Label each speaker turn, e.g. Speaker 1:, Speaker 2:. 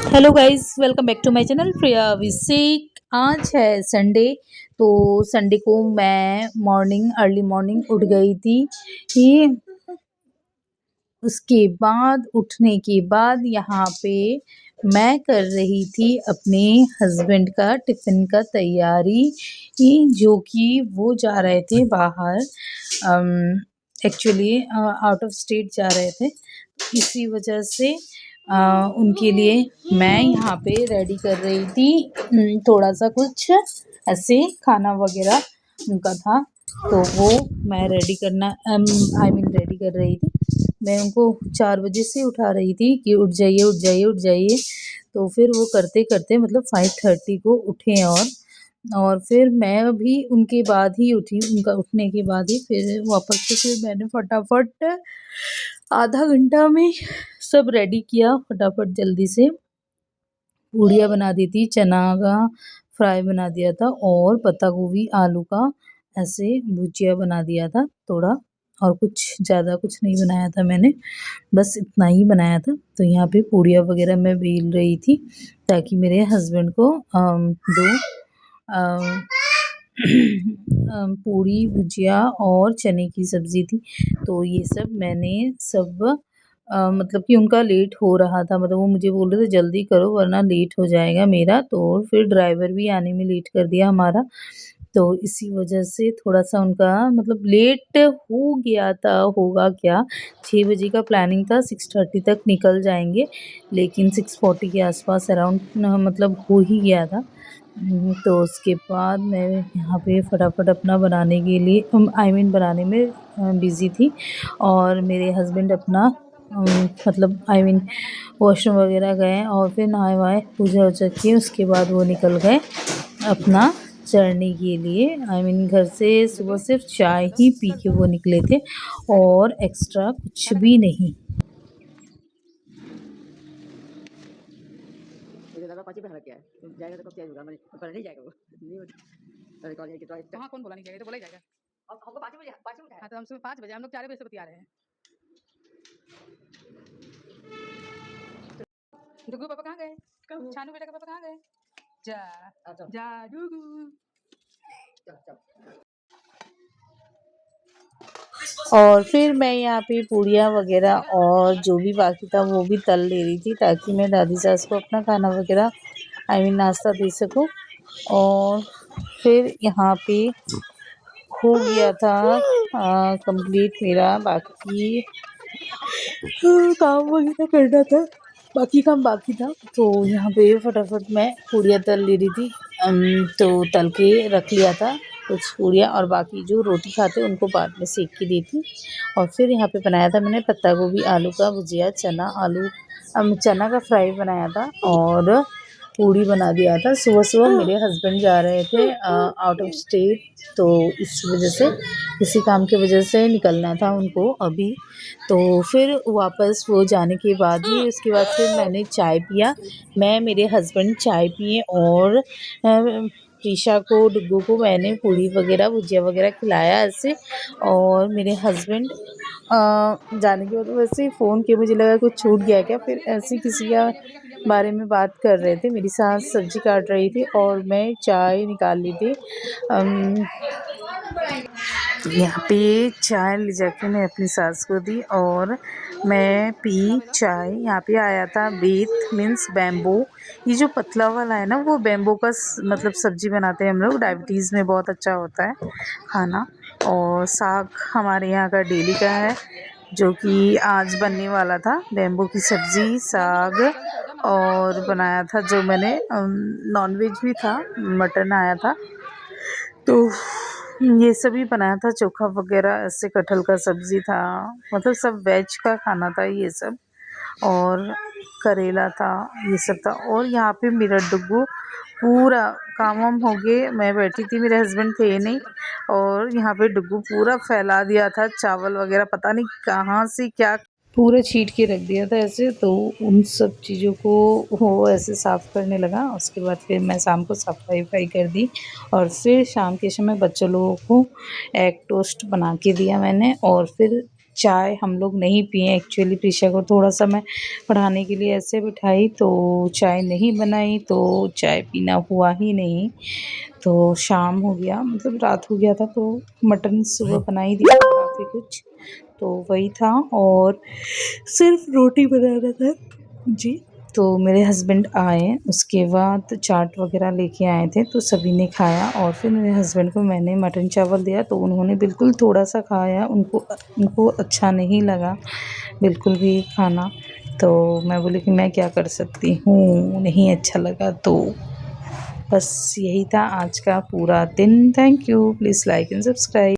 Speaker 1: Hello guys, welcome back to my channel Priya Abhishek. आज है Sunday. तो संडे को मैं अर्ली मॉर्निंग उठ गई थी कि उसके बाद उठने के बाद यहाँ पे मैं कर रही थी अपने हस्बैंड का टिफ़िन का तैयारी जो कि वो जा रहे थे बाहर। एक्चुअली आउट ऑफ स्टेट जा रहे थे, इसी वजह से उनके लिए मैं यहाँ पे रेडी कर रही थी। थोड़ा सा कुछ ऐसे खाना वगैरह उनका था, तो वो मैं रेडी कर रही थी। मैं उनको 4 बजे से उठा रही थी कि उठ जाइए उठ जाइए उठ जाइए। तो फिर वो करते करते मतलब 5:30 को उठे। और फिर मैं भी उनके बाद ही उठी, उनका उठने के बाद ही फिर वापस से फिर मैंने फटाफट आधा घंटा में सब रेडी किया, फटाफट जल्दी से पूड़ियाँ बना दी थी, चना का फ्राई बना दिया था और पत्ता गोभी आलू का ऐसे भुजिया बना दिया था थोड़ा। और कुछ ज़्यादा कुछ नहीं बनाया था मैंने, बस इतना ही बनाया था। तो यहाँ पे पूड़ियाँ वगैरह मैं बेल रही थी ताकि मेरे हस्बैंड को दो पूड़ी भुजिया और चने की सब्ज़ी थी। तो ये सब मैंने सब मतलब कि उनका लेट हो रहा था, मतलब वो मुझे बोल रहे थे जल्दी करो वरना लेट हो जाएगा मेरा। तो फिर ड्राइवर भी आने में लेट कर दिया हमारा, तो इसी वजह से थोड़ा-सा उनका मतलब लेट हो गया था। होगा क्या, 6 बजे का प्लानिंग था, 6:30 तक निकल जाएँगे, लेकिन 6:40 के आस-पास अराउंड मतलब हो ही गया था। तो उसके बाद मैं यहाँ पे फटाफट अपना बनाने के लिए बनाने में बिज़ी थी। और मेरे हस्बैंड अपना मतलब वॉशरूम वगैरह गए और फिर नहाए-वहाए पूजा-वूजा किए, उसके बाद वो निकल गए अपना जर्नी के लिए। घर से सुबह सिर्फ चाय ही पी के वो निकले थे और एक्स्ट्रा कुछ भी नहीं।
Speaker 2: मुझे लगा 5 ही पे रखा है, तो जाएगा तो कब चेंज होगा? पर नहीं जाएगा वो। नहीं होता। अरे कॉल कि तो
Speaker 3: कहाँ कौन बोला नहीं जाएगा, ये तो बोला ही जाएगा।
Speaker 2: अब हमको 5 बजे उठाया।
Speaker 3: हाँ तो हम सुबह 5 बजे, हम लोग 4 बजे से बतिया रहे हैं। डुगू पापा कहाँ गए? छानू बेटा के पापा कहाँ गए? जा जा डुगू।
Speaker 1: और फिर मैं यहाँ पे पूड़ियाँ वगैरह और जो भी बाकी था वो भी तल ले रही थी ताकि मैं दादी सास को अपना खाना वगैरह नाश्ता दे सकूँ। और फिर यहाँ पे हो गया था कंप्लीट मेरा बाकी काम वगैरह करना था, बाकी काम बाकी था। तो यहाँ पे फटाफट मैं पूड़ियाँ तल ले रही थी। तो तल के रख लिया था कुछ पूड़ियाँ, और बाकी जो रोटी खाते उनको बाद में सेक के दी थी। और फिर यहाँ पे बनाया था मैंने पत्ता गोभी आलू का भुजिया, चना का फ्राई बनाया था और पूड़ी बना दिया था। सुबह-सुबह मेरे हस्बैंड जा रहे थे आउट ऑफ स्टेट, तो इस वजह से किसी काम की वजह से निकलना था उनको अभी। तो फिर वापस वो जाने के बाद ही उसके बाद फिर मैंने चाय पिया। मैं, मेरे हस्बैंड चाय पिए और प्रीशा को, डुग्गू को मैंने पूड़ी वगैरह भुजिया वगैरह खिलाया ऐसे। और मेरे हस्बैंड जाने के बाद वैसे ही फ़ोन किया, मुझे लगा कुछ छूट गया क्या, फिर ऐसे ही किसी का बारे में बात कर रहे थे। मेरी सास सब्ज़ी काट रही थी और मैं चाय निकाल रही थी। यहाँ पे चाय ले जाके मैं अपनी सास को दी और मैं पी चाय। यहाँ पे आया था बेथ मीन्स बैम्बू, ये जो पतला वाला है ना वो बैम्बू का मतलब सब्ज़ी बनाते हैं हम लोग, डायबिटीज़ में बहुत अच्छा होता है खाना। और साग हमारे यहाँ का डेली का है जो कि आज बनने वाला था, बैम्बू की सब्ज़ी साग। और बनाया था जो मैंने नॉनवेज भी था, मटन आया था, तो ये सभी बनाया था, चोखा वगैरह ऐसे, कटहल का सब्ज़ी था, मतलब सब वेज का खाना था ये सब। और करेला था, ये सब था। और यहाँ पे मेरा डुग्गू पूरा काम वाम हो गए, मैं बैठी थी, मेरे हस्बैंड थे नहीं, और यहाँ पे डुग्गू पूरा फैला दिया था चावल वगैरह, पता नहीं कहाँ से क्या पूरा छीट के रख दिया था ऐसे। तो उन सब चीज़ों को वो ऐसे साफ़ करने लगा। उसके बाद फिर मैं शाम को सफाई कर दी और फिर शाम के समय बच्चों लोगों को एग टोस्ट बना के दिया मैंने। और फिर चाय हम लोग नहीं पिए। एक्चुअली प्रीशा को थोड़ा-सा मैं पढ़ाने के लिए ऐसे बिठाई तो चाय नहीं बनाई, तो चाय पीना हुआ ही नहीं। तो शाम हो गया, मतलब रात हो गया था, तो मटन सुबह बना ही दिया था काफ़ी कुछ, तो वही था और सिर्फ़ रोटी बनाना था जी। तो मेरे हस्बैंड आए, उसके बाद चाट वग़ैरह लेके आए थे, तो सभी ने खाया और फिर मेरे हस्बैंड को मैंने मटन चावल दिया, तो उन्होंने बिल्कुल थोड़ा-सा खाया, उनको अच्छा नहीं लगा बिल्कुल भी खाना। तो मैं बोली कि मैं क्या कर सकती हूँ, नहीं अच्छा लगा तो। बस यही था आज का पूरा दिन। Thank you. Please like and subscribe.